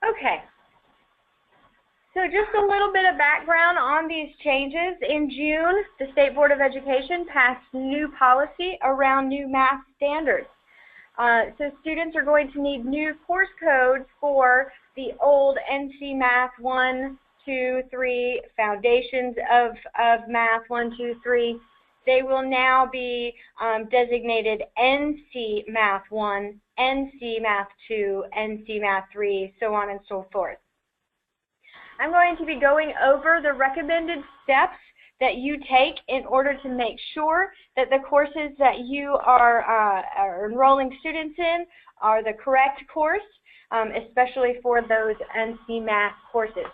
Okay. So just a little bit of background on these changes. In June, the State Board of Education passed new policy around new math standards. So students are going to need new course codes for the old NC Math 1, 2, 3, Foundations of Math 1, 2, 3. They will now be designated NC Math 1, NC Math 2, NC Math 3, so on and so forth. I'm going to be going over the recommended steps that you take in order to make sure that the courses that you are enrolling students in are the correct course, especially for those NC Math courses.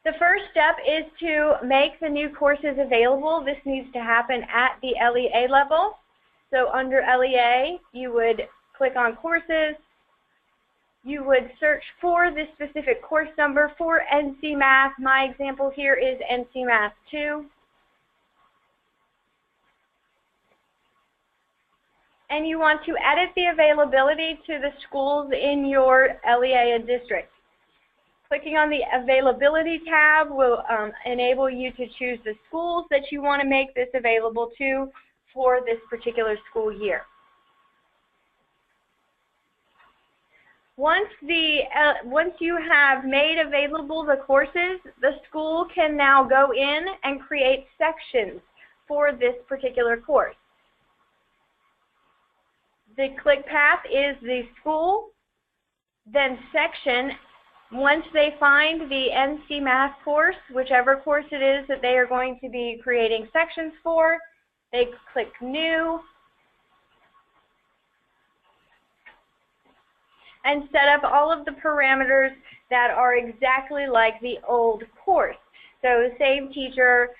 The first step is to make the new courses available. This needs to happen at the LEA level. So under LEA, you would click on courses. You would search for the specific course number for NC Math. My example here is NC Math 2. And you want to edit the availability to the schools in your LEA district. Clicking on the Availability tab will enable you to choose the schools that you want to make this available to for this particular school year. Once you have made available the courses, the school can now go in and create sections for this particular course. The click path is the school, then section. Once they find the NC Math course, whichever course it is that they are going to be creating sections for, they click New and set up all of the parameters that are exactly like the old course. So same teacher,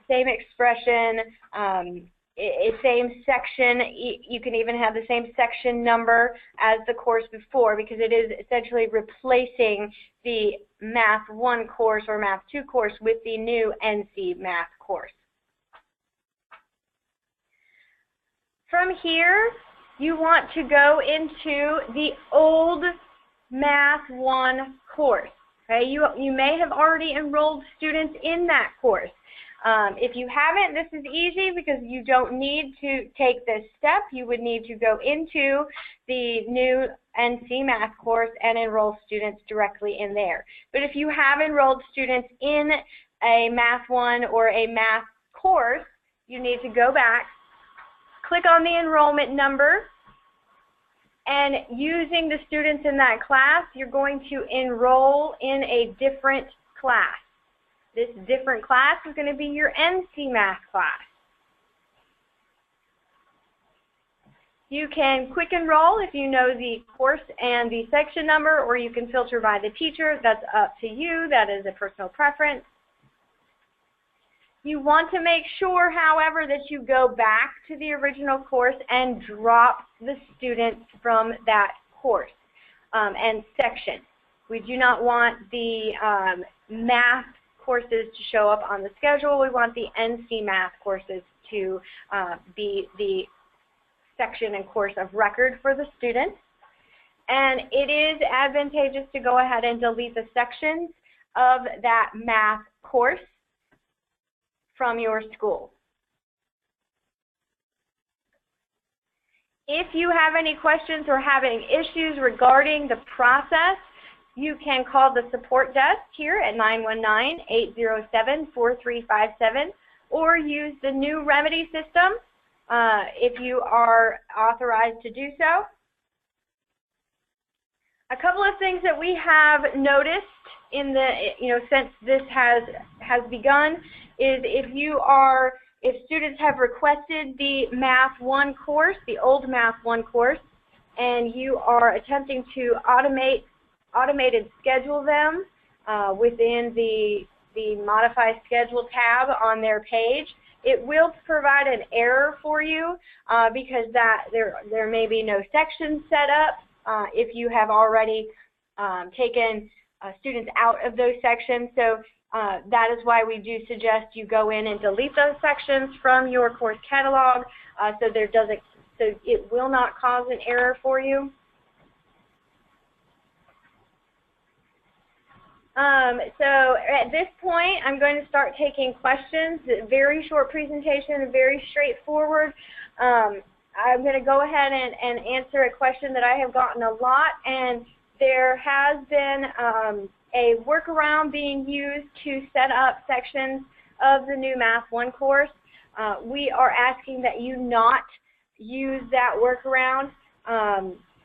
same expression, same section. You can even have the same section number as the course before, because it is essentially replacing the Math 1 course or Math 2 course with the new NC Math course. From here, you want to go into the old Math 1 course. Okay? You may have already enrolled students in that course. If you haven't, this is easy because you don't need to take this step. You would need to go into the new NC Math course and enroll students directly in there. But if you have enrolled students in a Math 1 or a math course, you need to go back, click on the enrollment number, and using the students in that class, you're going to enroll in a different class. This different class is going to be your NC Math class. You can quick enroll if you know the course and the section number, or you can filter by the teacher. That's up to you. That is a personal preference. You want to make sure, however, that you go back to the original course and drop the students from that course and section. We do not want the math courses to show up on the schedule. We want the NC Math courses to be the section and course of record for the students. And it is advantageous to go ahead and delete the sections of that math course from your school. If you have any questions or having issues regarding the process, you can call the support desk here at 919-807-4357 or use the new remedy system if you are authorized to do so. A couple of things that we have noticed in the, since this has begun is if students have requested the Math 1 course, the old Math 1 course, and you are attempting to automated schedule them within the Modify Schedule tab on their page, it will provide an error for you because there may be no sections set up if you have already taken students out of those sections. So that is why we do suggest you go in and delete those sections from your course catalog so there doesn't so it will not cause an error for you. So at this point, I'm going to start taking questions. A very short presentation, very straightforward. I'm going to go ahead and answer a question that I have gotten a lot, and there has been a workaround being used to set up sections of the new Math 1 course. We are asking that you not use that workaround.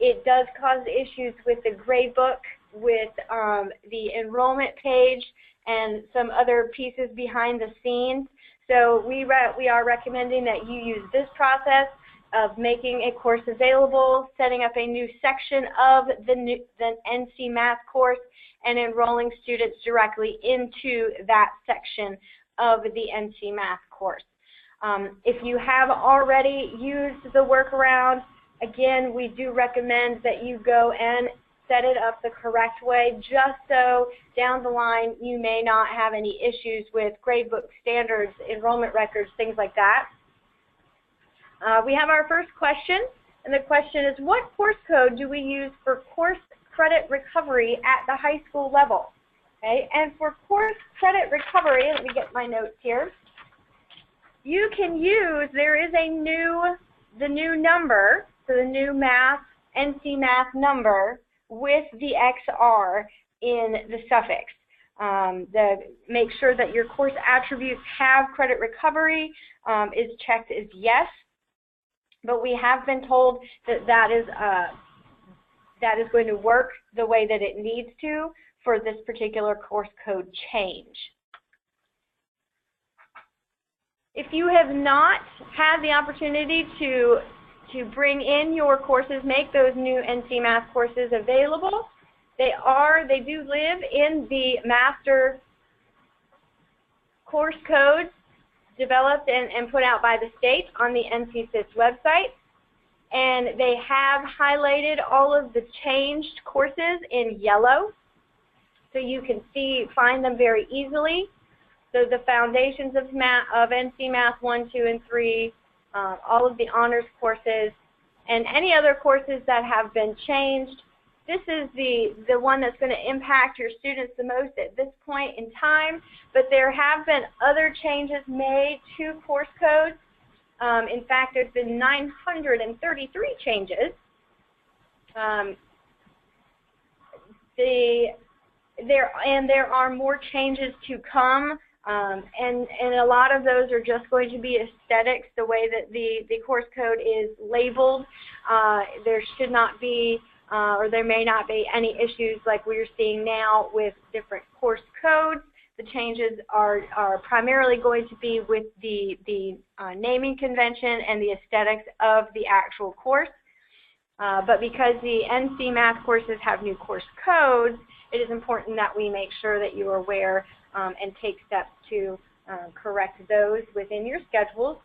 It does cause issues with the gradebook, with the enrollment page, and some other pieces behind the scenes. So we are recommending that you use this process of making a course available, setting up a new section of the NC Math course, and enrolling students directly into that section of the NC Math course. If you have already used the workaround, again, we do recommend that you go and set it up the correct way, just so down the line you may not have any issues with gradebook standards, enrollment records, things like that. We have our first question, and the question is, what course code do we use for course credit recovery at the high school level? Okay, and for course credit recovery, let me get my notes here. You can use, there is the new number, so the new math, NC Math number with the XR in the suffix. Make sure that your course attributes have credit recovery is checked as yes, but we have been told that that is going to work the way that it needs to for this particular course code change. If you have not had the opportunity to bring in your courses, make those new NC Math courses available, they do live in the master course codes developed and put out by the state on the NCSIS website. And they have highlighted all of the changed courses in yellow, so you can find them very easily. So the foundations of NC Math 1, 2, and 3, all of the honors courses, and any other courses that have been changed. This is the one that's going to impact your students the most at this point in time, but there have been other changes made to course codes. In fact, there's been 933 changes. There are more changes to come, and a lot of those are just going to be aesthetics, the way that the course code is labeled. There should not be, or there may not be, any issues like we're seeing now with different course codes. The changes are primarily going to be with the naming convention and the aesthetics of the actual course. But because the NC Math courses have new course codes, it is important that we make sure that you are aware and take steps to correct those within your schedules.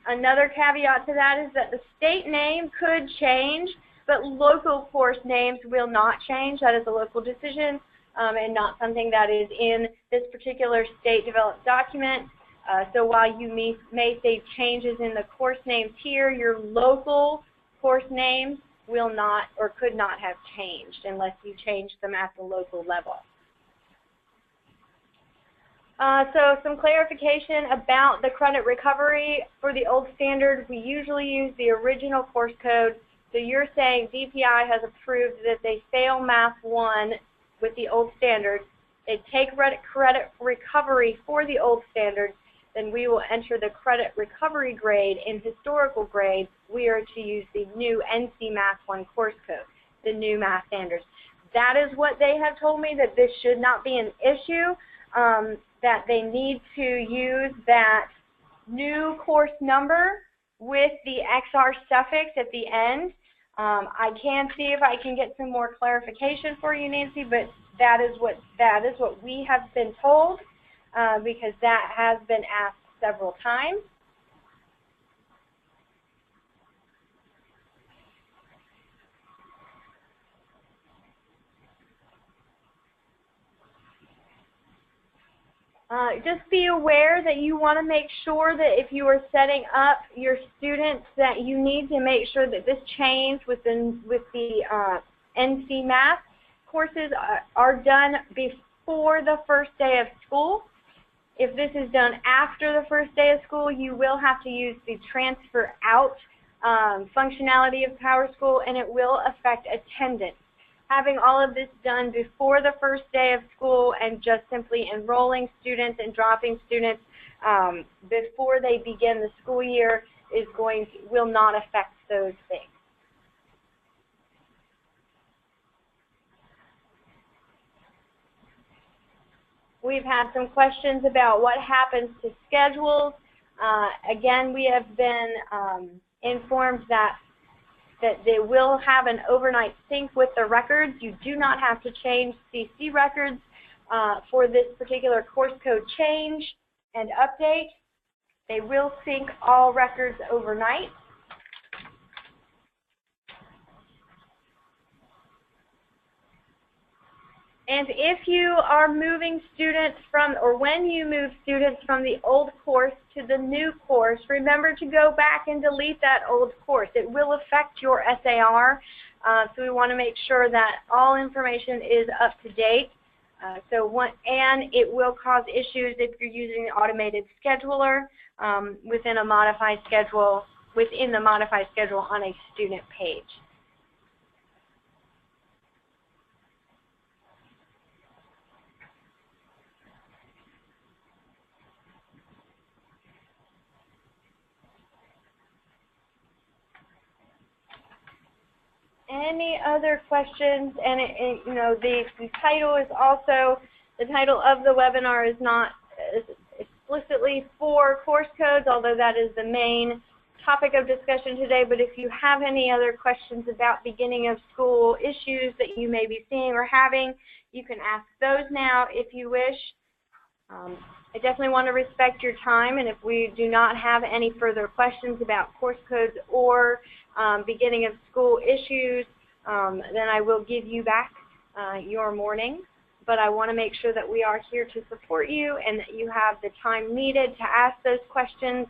Another caveat to that is that the state name could change, but local course names will not change. That is a local decision and not something that is in this particular state-developed document. So while you may see changes in the course names here, your local course names will not or could not have changed unless you change them at the local level. So some clarification about the credit recovery. For the old standard, we usually use the original course code. So you're saying DPI has approved that they fail Math 1 with the old standard. They take credit recovery for the old standard, then we will enter the credit recovery grade. In historical grade, we are to use the new NC Math 1 course code, the new math standards. That is what they have told me, that this should not be an issue, that they need to use that new course number with the XR suffix at the end. I can see if I can get some more clarification for you, Nancy, but that is what we have been told, because that has been asked several times. Just be aware that you want to make sure that if you are setting up your students that you need to make sure that this change with the NC Math courses are done before the first day of school. If this is done after the first day of school, you will have to use the transfer out functionality of PowerSchool, and it will affect attendance. Having all of this done before the first day of school and just simply enrolling students and dropping students before they begin the school year will not affect those things. We've had some questions about what happens to schedules. Again, we have been informed that they will have an overnight sync with the records. You do not have to change CC records for this particular course code change and update. They will sync all records overnight. And if you are moving students from, or when you move students from the old course to the new course, remember to go back and delete that old course. It will affect your SAR, so we want to make sure that all information is up to date. And it will cause issues if you're using the automated scheduler within the modified schedule on a student page. Any other questions? And you know, the title is also, the title of the webinar is not explicitly for course codes, although that is the main topic of discussion today. But if you have any other questions about beginning of school issues that you may be seeing or having, you can ask those now if you wish. I definitely want to respect your time, and if we do not have any further questions about course codes or beginning of school issues, then I will give you back your morning. But I want to make sure that we are here to support you and that you have the time needed to ask those questions.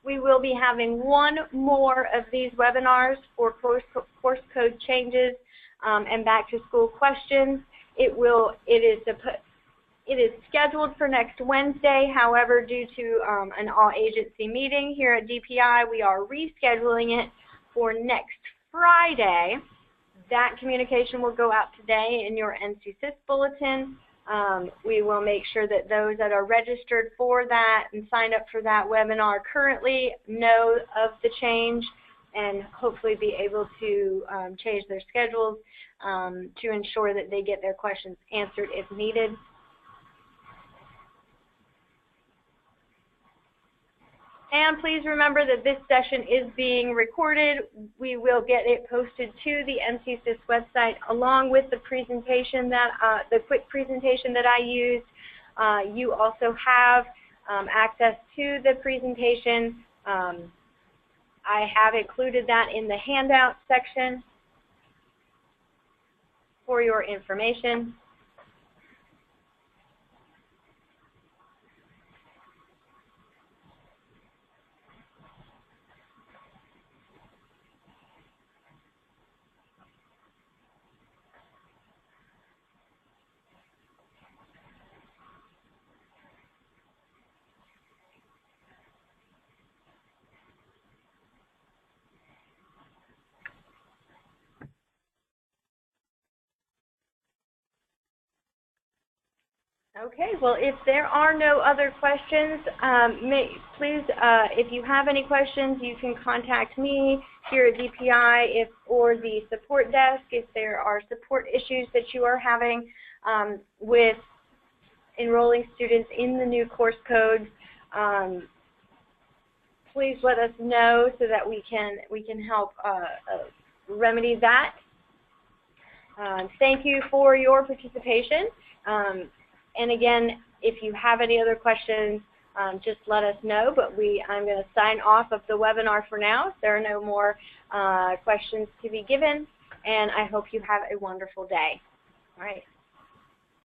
We will be having one more of these webinars for course code changes and back to school questions. It is scheduled for next Wednesday. However, due to an all-agency meeting here at DPI, we are rescheduling it for next Friday. That communication will go out today in your NCSIS bulletin. We will make sure that those that are registered for that and signed up for that webinar currently know of the change and hopefully be able to change their schedules to ensure that they get their questions answered if needed. And please remember that this session is being recorded. We will get it posted to the NCSIS website along with the presentation the quick presentation that I used. You also have access to the presentation. I have included that in the handout section for your information. Okay, well, if there are no other questions, please, if you have any questions, you can contact me here at DPI or the support desk if there are support issues that you are having with enrolling students in the new course codes. Please let us know so that we can help remedy that. Thank you for your participation. And again, if you have any other questions, just let us know. But I'm going to sign off of the webinar for now. There are no more questions to be given, and I hope you have a wonderful day. All right.